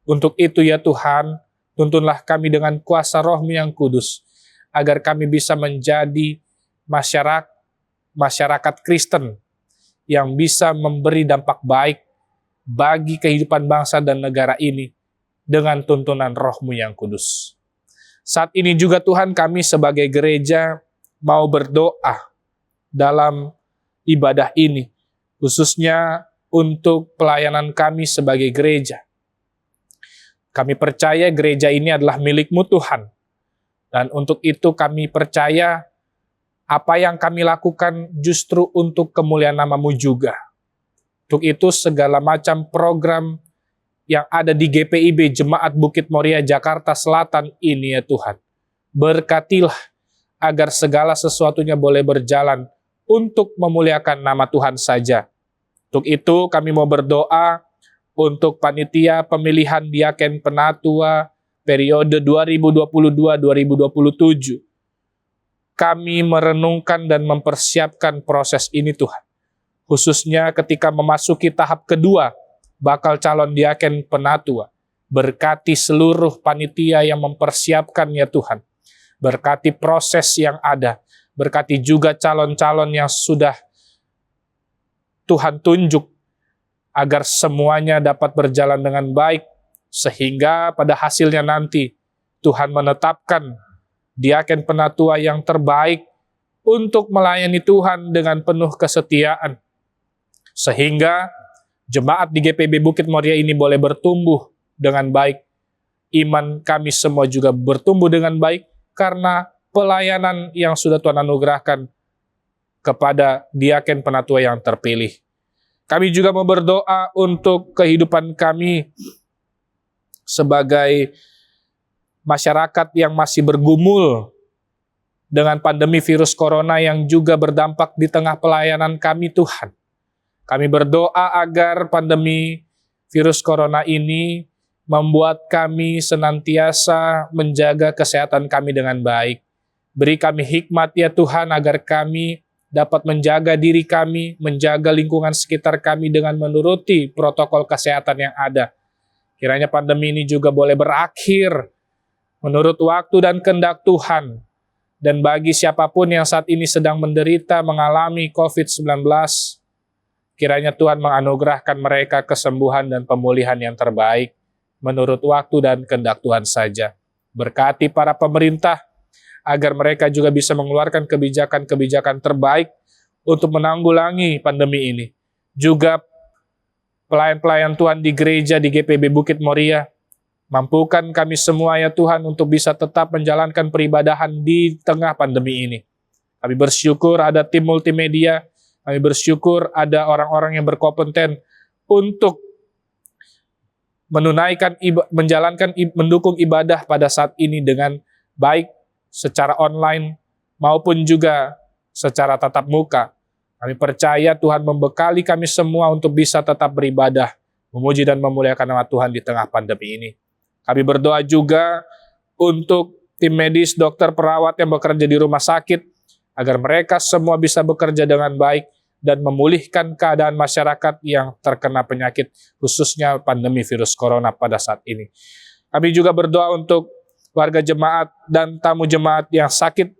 Speaker 3: Untuk itu ya Tuhan, tuntunlah kami dengan kuasa Roh-Mu yang kudus, agar kami bisa menjadi masyarakat Kristen yang bisa memberi dampak baik bagi kehidupan bangsa dan negara ini dengan tuntunan Roh-Mu yang kudus. Saat ini juga Tuhan, kami sebagai gereja mau berdoa dalam ibadah ini, khususnya untuk pelayanan kami sebagai gereja. Kami percaya gereja ini adalah milik-Mu Tuhan, dan untuk itu kami percaya apa yang kami lakukan justru untuk kemuliaan nama-Mu juga. Untuk itu segala macam program yang ada di GPIB Jemaat Bukit Moria Jakarta Selatan ini ya Tuhan, berkatilah agar segala sesuatunya boleh berjalan untuk memuliakan nama Tuhan saja. Untuk itu kami mau berdoa untuk panitia pemilihan diaken penatua periode 2022-2027. Kami merenungkan dan mempersiapkan proses ini Tuhan. Khususnya ketika memasuki tahap kedua, bakal calon diaken penatua. Berkati seluruh panitia yang mempersiapkan ya Tuhan. Berkati proses yang ada. Berkati juga calon-calon yang sudah Tuhan tunjuk, agar semuanya dapat berjalan dengan baik, sehingga pada hasilnya nanti Tuhan menetapkan diaken penatua yang terbaik untuk melayani Tuhan dengan penuh kesetiaan, sehingga jemaat di GPIB Bukit Moria ini boleh bertumbuh dengan baik. Iman kami semua juga bertumbuh dengan baik karena pelayanan yang sudah Tuhan anugerahkan kepada diaken penatua yang terpilih. Kami juga mau berdoa untuk kehidupan kami sebagai masyarakat yang masih bergumul dengan pandemi virus corona yang juga berdampak di tengah pelayanan kami Tuhan. Kami berdoa agar pandemi virus corona ini membuat kami senantiasa menjaga kesehatan kami dengan baik. Beri kami hikmat ya Tuhan agar kami dapat menjaga diri kami, menjaga lingkungan sekitar kami dengan menuruti protokol kesehatan yang ada. Kiranya pandemi ini juga boleh berakhir menurut waktu dan kehendak Tuhan. Dan bagi siapapun yang saat ini sedang menderita mengalami COVID-19, kiranya Tuhan menganugerahkan mereka kesembuhan dan pemulihan yang terbaik menurut waktu dan kehendak Tuhan saja. Berkati para pemerintah, agar mereka juga bisa mengeluarkan kebijakan-kebijakan terbaik untuk menanggulangi pandemi ini. Juga pelayan-pelayan Tuhan di gereja di GPB Bukit Moria, mampukan kami semua ya Tuhan untuk bisa tetap menjalankan peribadahan di tengah pandemi ini. Kami bersyukur ada tim multimedia, kami bersyukur ada orang-orang yang berkompeten untuk mendukung ibadah pada saat ini dengan baik secara online maupun juga secara tatap muka. Kami percaya Tuhan membekali kami semua untuk bisa tetap beribadah, memuji dan memuliakan nama Tuhan di tengah pandemi ini. Kami berdoa juga untuk tim medis, dokter, perawat yang bekerja di rumah sakit, agar mereka semua bisa bekerja dengan baik dan memulihkan keadaan masyarakat yang terkena penyakit, khususnya pandemi virus corona pada saat ini. Kami juga berdoa untuk warga jemaat dan tamu jemaat yang sakit,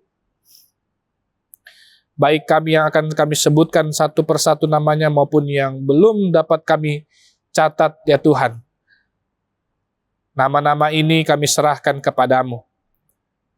Speaker 3: baik kami yang akan kami sebutkan satu persatu namanya maupun yang belum dapat kami catat ya Tuhan. Nama-nama ini kami serahkan kepadamu.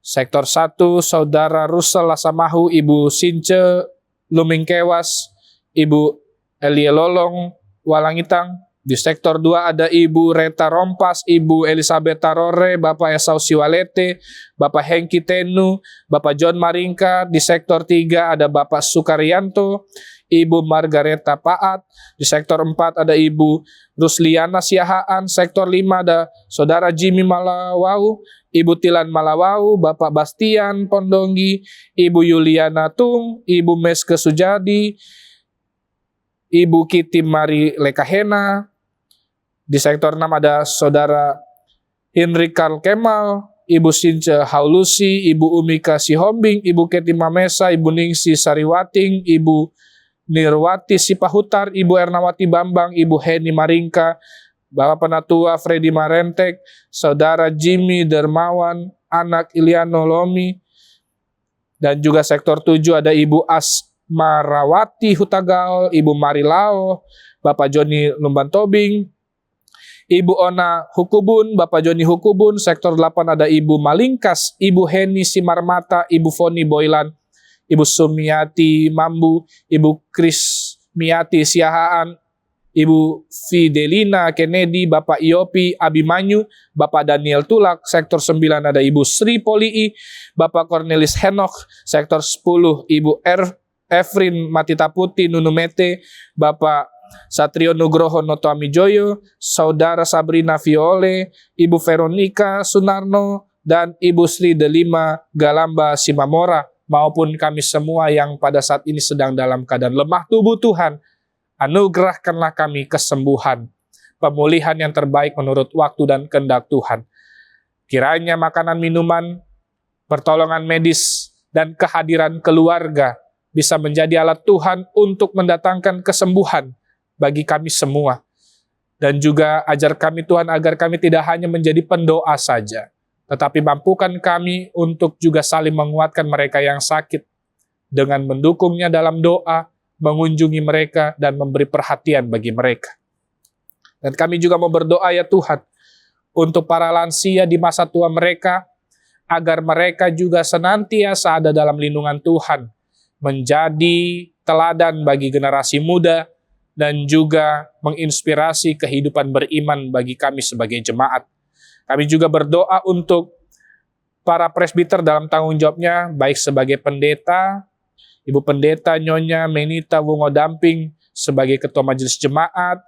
Speaker 3: Sektor 1, Saudara Rusel Lasamahu, Ibu Since Lumingkewas, Ibu Elie Lolong Walangitang. Di sektor 2 ada Ibu Reta Rompas, Ibu Elizabeth Tarore, Bapak Esau Siwalete, Bapak Hengki Tenu, Bapak John Maringka. Di sektor 3 ada Bapak Sukaryanto, Ibu Margareta Paat. Di sektor 4 ada Ibu Rusliana Siahaan. Sektor 5 ada Saudara Jimmy Malawau, Ibu Tilan Malawau, Bapak Bastian Pondonggi, Ibu Yuliana Tung, Ibu Meske Sujadi, Ibu Kiti Mari Lekahena. Di sektor 6 ada Saudara Henry Karl Kemal, Ibu Since Haulusi, Ibu Umika Sihombing, Ibu Keti Mamesa, Ibu Ningsi Sariwating, Ibu Nirwati Sipahutar, Ibu Ernawati Bambang, Ibu Heni Maringka, Bapak Penatua Freddy Marentek, Saudara Jimmy Dermawan, anak Iliano Lomi, dan juga sektor 7 ada Ibu Asmarawati Hutagal, Ibu Marilao, Bapak Joni Lumban Tobing, Ibu Ona Hukubun, Bapak Joni Hukubun. Sektor 8 ada Ibu Malingkas, Ibu Heni Simarmata, Ibu Foni Boylan, Ibu Sumiati Mambu, Ibu Krismiati Siahaan, Ibu Fidelina Kennedy, Bapak Iopi Abimanyu, Bapak Daniel Tulak. Sektor 9 ada Ibu Sri Polii, Bapak Cornelis Henok. Sektor 10 Ibu Efrin Matitaputi Nunumete, Bapak Satrio Nugroho Notoamijoyo, Saudara Sabrina Viole, Ibu Veronica Sunarno, dan Ibu Sri Delima Galamba Simamora, maupun kami semua yang pada saat ini sedang dalam keadaan lemah tubuh Tuhan. Anugerahkanlah kami kesembuhan, pemulihan yang terbaik menurut waktu dan kehendak Tuhan. Kiranya makanan, minuman, pertolongan medis, dan kehadiran keluarga bisa menjadi alat Tuhan untuk mendatangkan kesembuhan bagi kami semua. Dan juga ajar kami Tuhan agar kami tidak hanya menjadi pendoa saja, tetapi mampukan kami untuk juga saling menguatkan mereka yang sakit dengan mendukungnya dalam doa, mengunjungi mereka, dan memberi perhatian bagi mereka. Dan kami juga mau berdoa ya Tuhan, untuk para lansia di masa tua mereka, agar mereka juga senantiasa ada dalam lindungan Tuhan, menjadi teladan bagi generasi muda, dan juga menginspirasi kehidupan beriman bagi kami sebagai jemaat. Kami juga berdoa untuk para presbiter dalam tanggung jawabnya, baik sebagai pendeta, Ibu Pendeta Nyonya Menita Wungo Damping sebagai Ketua Majelis Jemaat,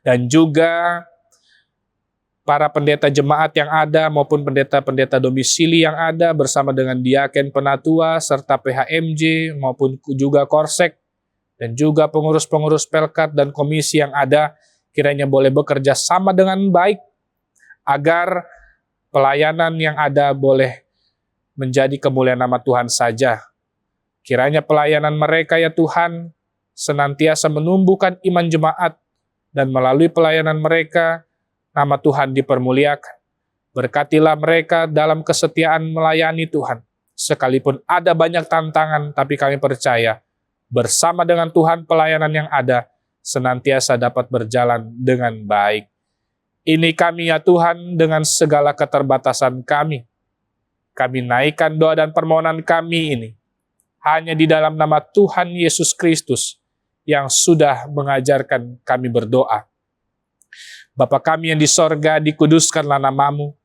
Speaker 3: dan juga para pendeta jemaat yang ada maupun pendeta-pendeta domisili yang ada bersama dengan diaken penatua serta PHMJ maupun juga Korsek, dan juga pengurus-pengurus Pelkat dan komisi yang ada, kiranya boleh bekerja sama dengan baik, agar pelayanan yang ada boleh menjadi kemuliaan nama Tuhan saja. Kiranya pelayanan mereka ya Tuhan, senantiasa menumbuhkan iman jemaat, dan melalui pelayanan mereka, nama Tuhan dipermuliakan. Berkatilah mereka dalam kesetiaan melayani Tuhan. Sekalipun ada banyak tantangan, tapi kami percaya, bersama dengan Tuhan pelayanan yang ada senantiasa dapat berjalan dengan baik. Ini kami ya Tuhan dengan segala keterbatasan kami. Kami naikkan doa dan permohonan kami ini hanya di dalam nama Tuhan Yesus Kristus yang sudah mengajarkan kami berdoa. Bapa kami yang di sorga, dikuduskanlah namamu.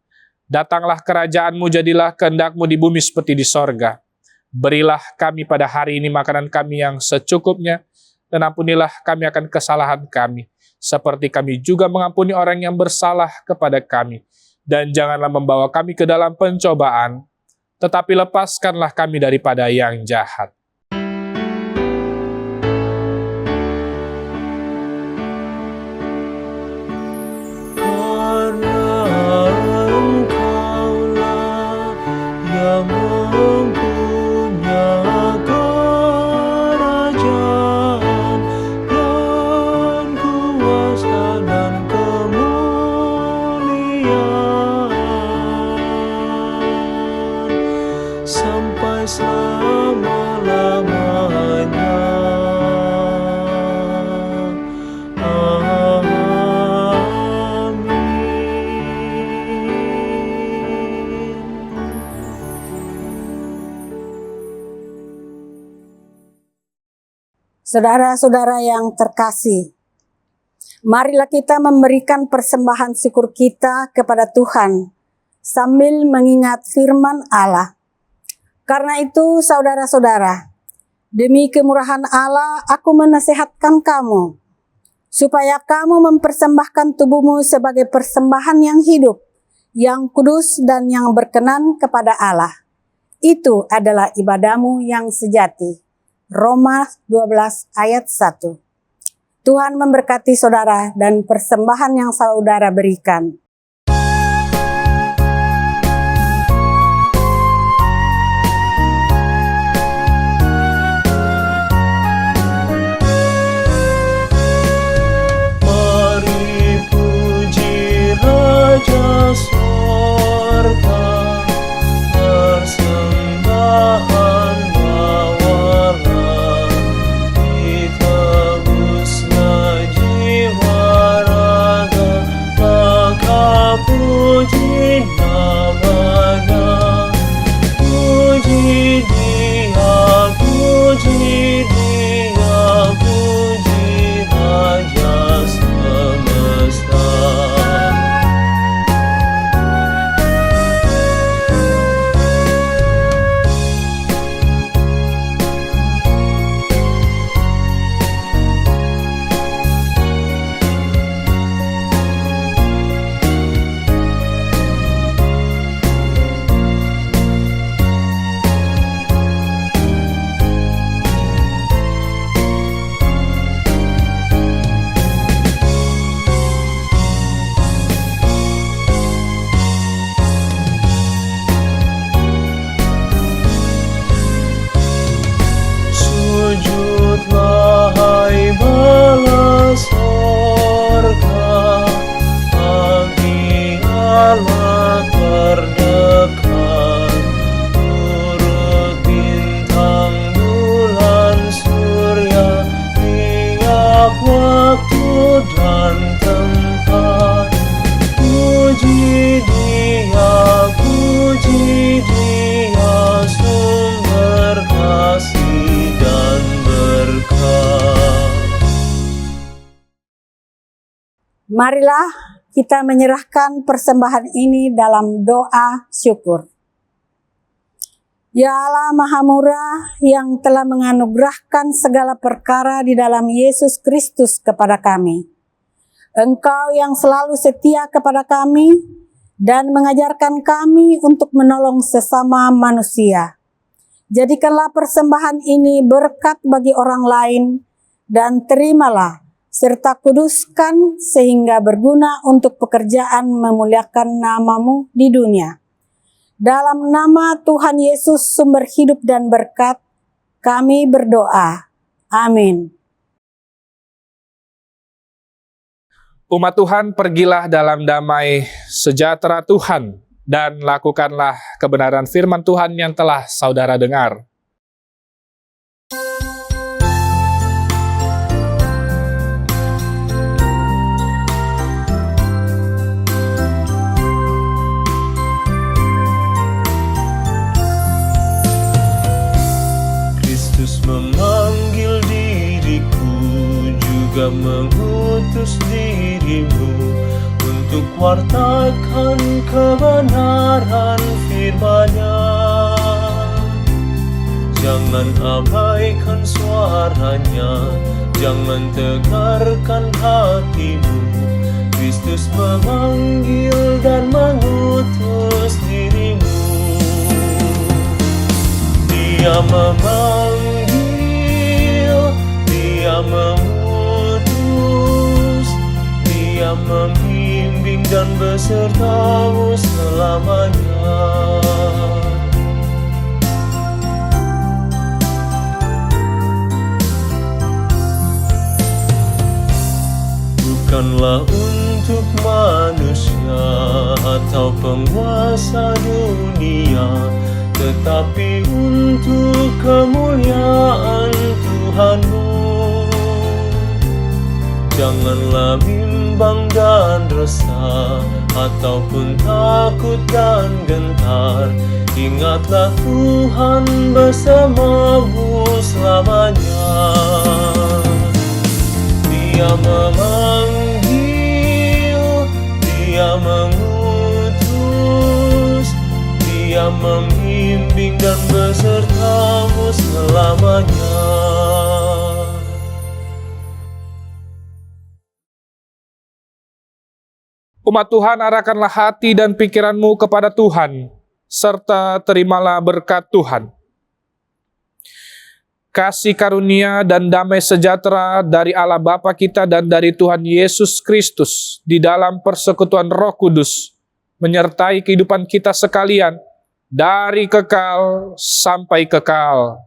Speaker 3: Datanglah kerajaan-Mu, jadilah kehendak-Mu di bumi seperti di sorga. Berilah kami pada hari ini makanan kami yang secukupnya, dan ampunilah kami akan kesalahan kami, seperti kami juga mengampuni orang yang bersalah kepada kami. Dan janganlah membawa kami ke dalam pencobaan, tetapi lepaskanlah kami daripada yang jahat.
Speaker 4: Karena Engkaulah yang mempunyai kerajaan dan kuasa dan kemuliaan sampai selama-lamanya.
Speaker 1: Saudara-saudara yang terkasih, marilah kita memberikan persembahan syukur kita kepada Tuhan sambil mengingat firman Allah. Karena itu, saudara-saudara, demi kemurahan Allah, aku menasihatkan kamu, supaya kamu mempersembahkan tubuhmu sebagai persembahan yang hidup, yang kudus dan yang berkenan kepada Allah. Itu adalah ibadahmu yang sejati. Roma 12 ayat 1. Tuhan memberkati saudara dan persembahan yang saudara berikan.
Speaker 4: Mari puji Raja sorga, persembahan bawalah, ditebusnya jiwa raga, maka puji namanya. Puji Dia, puji Dia, puji Raja semesta. Sujudlah hai bala sorga, bagi Allah terdekat. Turut bintang bulan surya, tiap waktu dan tempat. Puji Dia, puji Dia, sumber kasih dan berkah.
Speaker 1: Marilah kita menyerahkan persembahan ini dalam doa syukur. Ya Allah Maha Murah yang telah menganugerahkan segala perkara di dalam Yesus Kristus kepada kami. Engkau yang selalu setia kepada kami dan mengajarkan kami untuk menolong sesama manusia. Jadikanlah persembahan ini berkat bagi orang lain dan terimalah serta kuduskan sehingga berguna untuk pekerjaan memuliakan nama-Mu di dunia. Dalam nama Tuhan Yesus sumber hidup dan berkat, kami berdoa. Amin.
Speaker 3: Umat Tuhan, pergilah dalam damai sejahtera Tuhan dan lakukanlah kebenaran firman Tuhan yang telah saudara dengar.
Speaker 4: juga mengutus dirimu untuk wartakan kebenaran firman-Nya. Jangan abaikan suaranya, jangan tegarkan hatimu. Kristus memanggil dan mengutus dirimu. Dia memanggil, Dia mengutus, Dia membimbing dan besertamu selamanya. Bukanlah untuk manusia atau penguasa dunia, tetapi untuk kemuliaan Tuhanmu. Janganlah bimbang dan resah, ataupun takut dan gentar. Ingatlah Tuhan bersamamu selamanya. Dia memanggil, Dia mengutus, Dia membimbing dan besertamu selamanya.
Speaker 3: Umat Tuhan, arahkanlah hati dan pikiranmu kepada Tuhan, serta terimalah berkat Tuhan. Kasih karunia dan damai sejahtera dari Allah Bapa kita dan dari Tuhan Yesus Kristus di dalam persekutuan Roh Kudus menyertai kehidupan kita sekalian dari kekal sampai kekal.